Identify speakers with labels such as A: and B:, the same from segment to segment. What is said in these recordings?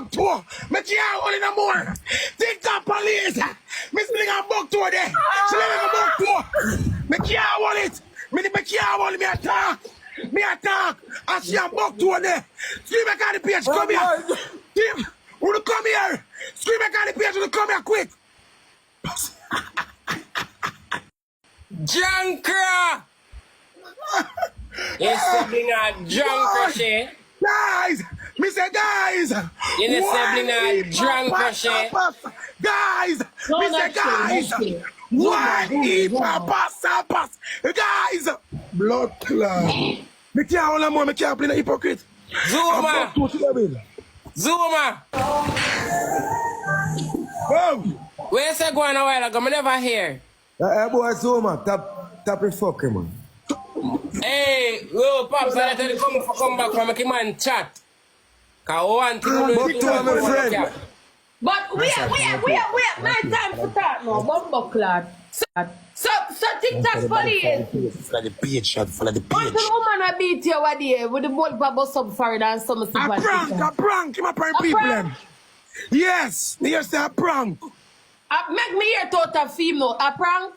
A: Bucktoe. Me can't hold it no more. TikTok police. Miss Blinga Bucktoe there. She live in Bucktoe. Me can't hold it. Me can't hold it. Me attack. Me attack. I see a Bucktoe there. Scream back on the page. Come here. Scream. Who come here? Scream back on the page. Who come here quick?
B: Junker! You're sibling a junker, she.
A: Guys! Me say guys!
B: You're sibling a junker, she.
A: Guys! Me say guys! Why eat pass? Guys! Blood clot. Me can't hold on more. Me can't play the hypocrite.
B: Zuma! Zuma!
A: Whoa!
B: Where's that going a while ago? I never hear.
C: Boy, Zuma, tap it fucker, man.
B: Hey, yo, Pops, I tell you come back from a man chat. Cause one thing we
C: Bucktoe, my friend.
D: But wait, my time for that now, Bucktoe. So TikTok police.
A: Follow the page, shot. Follow the
D: What's
A: page.
D: the woman I beat you over there with the boat bubble sub for it and some
A: A prank. Him a prank people.
D: prank?
A: Yes, yes, a prank.
D: Make me hear total female. A prank?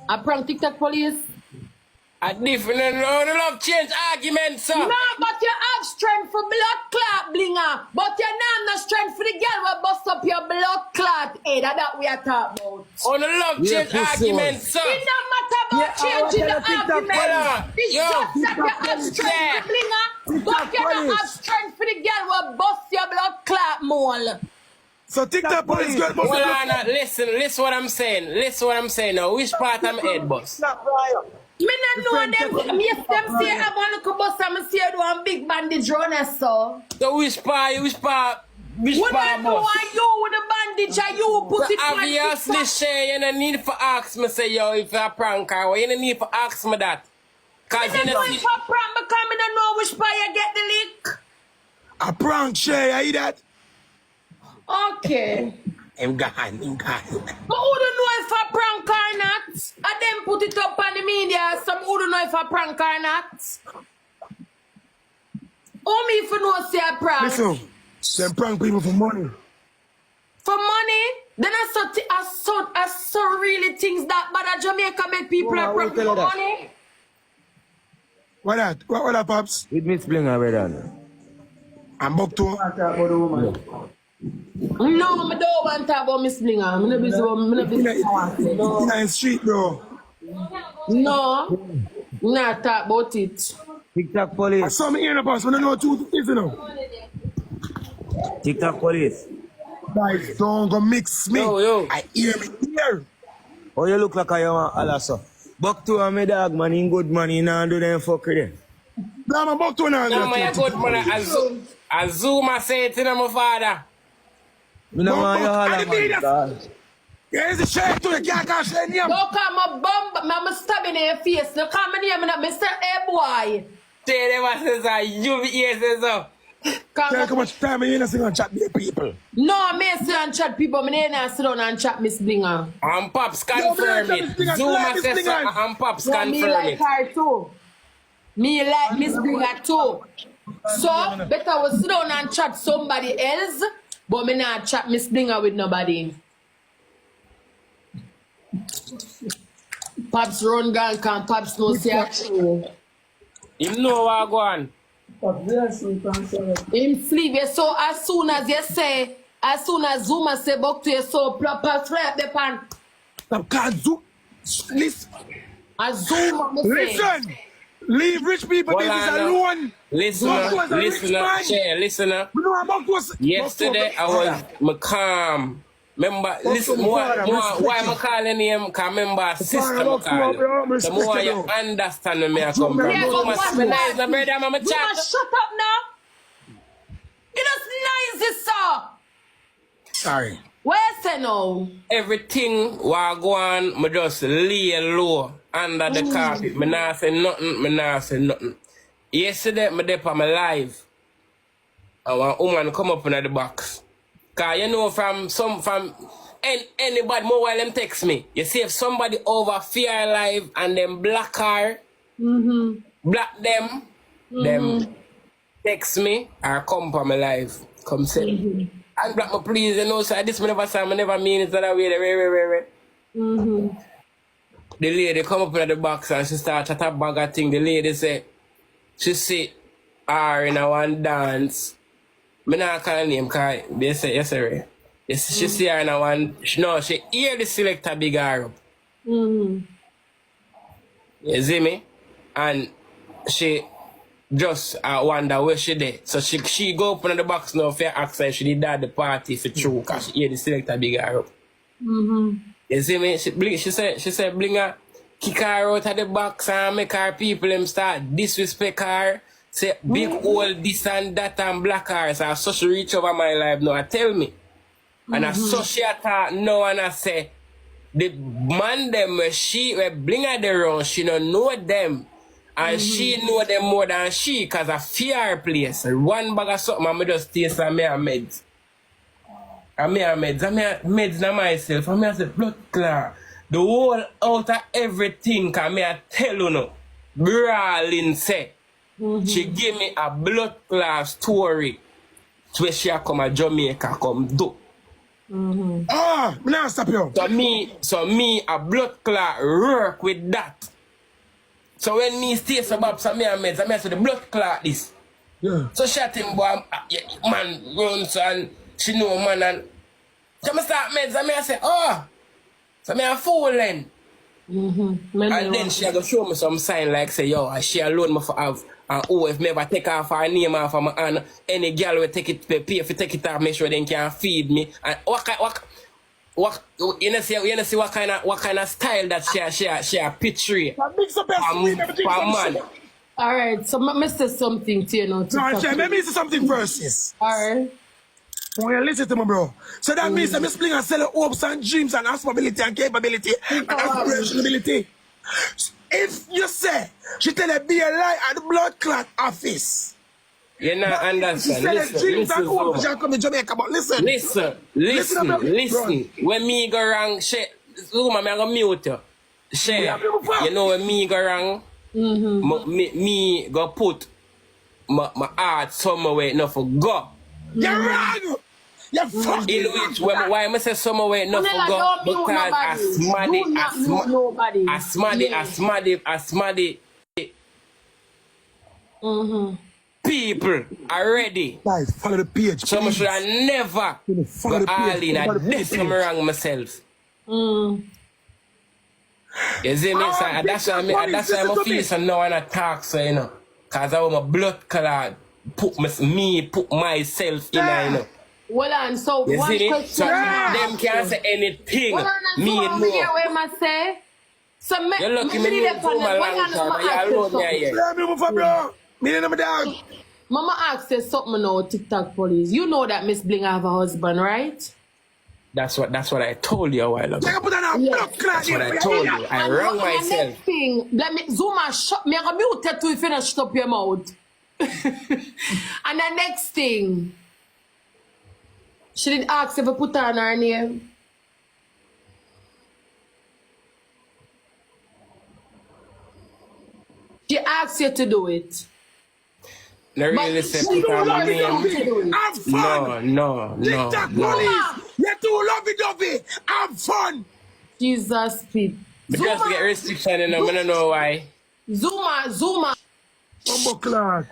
D: A prank TikTok police?
B: a different love change argument, sir.
D: No, but you have strength for blood clot, Blinga. But you have no strength for the girl will bust up your blood clot. Hey, that we are talking about.
B: On the love change argument, sir.
D: It don't matter about changing the argument. It's
B: Yo,
D: just that you have strength for Blinga. But you don't have strength for the girl will bust your blood clot mole.
A: So TikTok police girl must
B: Hold on, listen what I'm saying. Listen what I'm saying now. Which part I'm head boss?
D: Me not know them. Yes, them say I want to come bus and say I do a big bandage on us, so.
B: So which part
D: When I know
B: boss?
D: why you with the bandage and you put it on
B: Obviously,
D: TikTok.
B: Shay, you don't need to ask me, say, yo, if you're a prank or you don't need to ask me that. Cause
D: I
B: you
D: don't know
B: know,
D: if I prank because I don't know which part you get the leak.
A: a prank, Shay. I hear that.
D: Okay.
A: I'm gone.
D: But who don't know if I prank or not? And then put it up on the media. Some who don't know if I prank or not. Only if you know say I prank.
A: Listen, them prank people for money.
D: For money? Then I saw really things that bad at Jamaica make people
C: Woman,
D: prank
C: who tell
D: for
C: her that?
D: money.
A: What that? What that, Pops?
C: With Miss Blinga, brother.
A: I'm Bucktoe.
D: No, I don't want to talk about Miss Blinga. I'm not busy.
A: In the street, bro.
D: No, not talk about it.
C: TikTok
A: I
C: police.
A: saw me here, the boss. When I know two things, you know.
C: TikTok police.
A: Guys, don't go mix me.
B: Yo.
A: I hear me here.
C: Oh, you look like I want Alaso. Bucktoe and my dog, man. In good man. He not do them fucker there.
A: No, I'm Bucktoe now.
B: no, my good mother, Zuma say it to my father.
C: Me no want you holler, man. dog.
A: Here's the shirt to the can't call Shay name.
D: Don't call my bum, I'm stabbing in your face. Don't call my name, I'm Mr. A boy.
B: Say them what says you yes so.
D: Call
A: Tell
D: my-
A: how much time you ain't sing and chat with people.
D: No, I may sit and chat people. I ain't sit down and chat Miss Blinga.
B: And Pops confirm it. Zuma says so, and Pops
D: No, me
B: confirm
D: like
B: it.
D: her too. Me like Miss Blinga too. So, better we sit down and chat somebody else, but me not chat Miss Blinga with nobody. Pops run gun can Pops no say true.
B: You know what go on.
D: Him sleep, yeah, so as soon as Zuma say Bucktoe, so proper fly up the pan.
A: Listen.
D: As Zuma me say.
A: Listen. Leave rich people
B: Hold
A: business
B: on now.
A: alone.
B: Listener,
A: Bucktoe is a rich man.
B: listener.
A: You know what Bucktoe?
B: Yesterday I was calm. Remember, listen, why am I calling him? Because remember, sister, I'm calling. The more you understand me, I come from.
D: Yeah,
B: So
D: but
B: much
D: what?
B: nice, my brother, I'm a
D: Zuma,
B: chat.
D: shut up now. It is nice, sir.
A: Sorry.
D: Where say no?
B: Everything while go on, I just lay low under the carpet. I not say nothing. Yesterday, I did on my live. And one woman come up in the box. Cause you know anybody more while them text me. You see if somebody over fear live and them black her, black them, them text me or come for my live. Come say. And black me please, you know, so this me never say, I never mean it that way. The lady come up in the box and she start chat a bag of thing. The lady say, she see her in a one dance. Me not call her name cause they say, yes sir. Yes, she see her in a one, no, she hear the selector big her up. You see me? And she just wonder where she there. So she go up in the box now for ask her if she did that the party for true because she hear the selector big her up. You see me? She said Blinga kick her out of the box and make her people them start disrespect her. Say big old this and that and black her. So she reach over my life now. Tell me. And I saw she attack now and I say the man them where Blinga the round, she don't know them. And she know them more than she cause I fear her place. One bag of something I just taste and me a meds. And me a meds na myself. And me a say blood clot. The whole out of everything cause me a tell you no. Brawling say. She give me a blood clot story. Where she a come a Jamaica come do.
A: Ah, me not stop you.
B: So me a blood clot work with that. So when me stay so bad, so me a meds, I say the blood clot this.
A: Yeah.
B: So shot him boy, man runs and she know man and so me start meds and I say, oh, so me a fooling. And then she a go show me some sign like say, yo, she alone me for have. And if me ever take off her name off of my hand, any girl will take it, pay if you take it off, make sure they can feed me. And what you know see what kind of style that she a picture. Man.
D: Alright, so I say something to you now.
A: No, let me say something first, yes.
D: Alright.
A: Oh, yeah, listen to me, bro. So that means that Miss Blinga sell hopes and dreams and aspirability and capability and aspirationability. If you say she tell her be a lie at the blood clot office.
B: You know, understand.
A: She sell her dreams and hopes and come to Jamaica, but listen.
B: Listen. When me go wrong, Zuma, me go mute you. You know when me go wrong, me go put my heart somewhere enough for go.
A: You're wrong. You're fucking
B: in which why I say somewhere enough for go because asmadi people are ready.
A: Guys, follow the page.
B: So much should I never go all in. I did come wrong myself. You see me? So that's why I feel so now when I talk so you know. Cause I want my blood clot put myself in you know.
D: Well, and so
B: you
D: one
B: see
D: question.
B: So them can't say anything.
D: Well,
B: me
D: no.
B: Say.
D: So
B: you're lucky me need to my long time, but you alone me here.
A: Let me move up, bro. Me and my dog.
D: Mama asked you something now, TikTok police. You know that Miss Blinga have a husband, right?
B: That's what I told you a while ago.
A: That's
B: what I told you. I wrong myself.
D: Next thing, let me Zuma shut me. I'm gonna mute you till you finish up your mouth. And the next thing, she did ask if I put on her name. She asked you to do it.
B: No, really say put on my name.
A: Have fun.
B: No.
A: TikTok police. You're too lovey-dovey. Have fun.
D: Jesus, Pete.
B: Because to get restriction, I don't know why.
D: Zuma.
A: Bumbo class.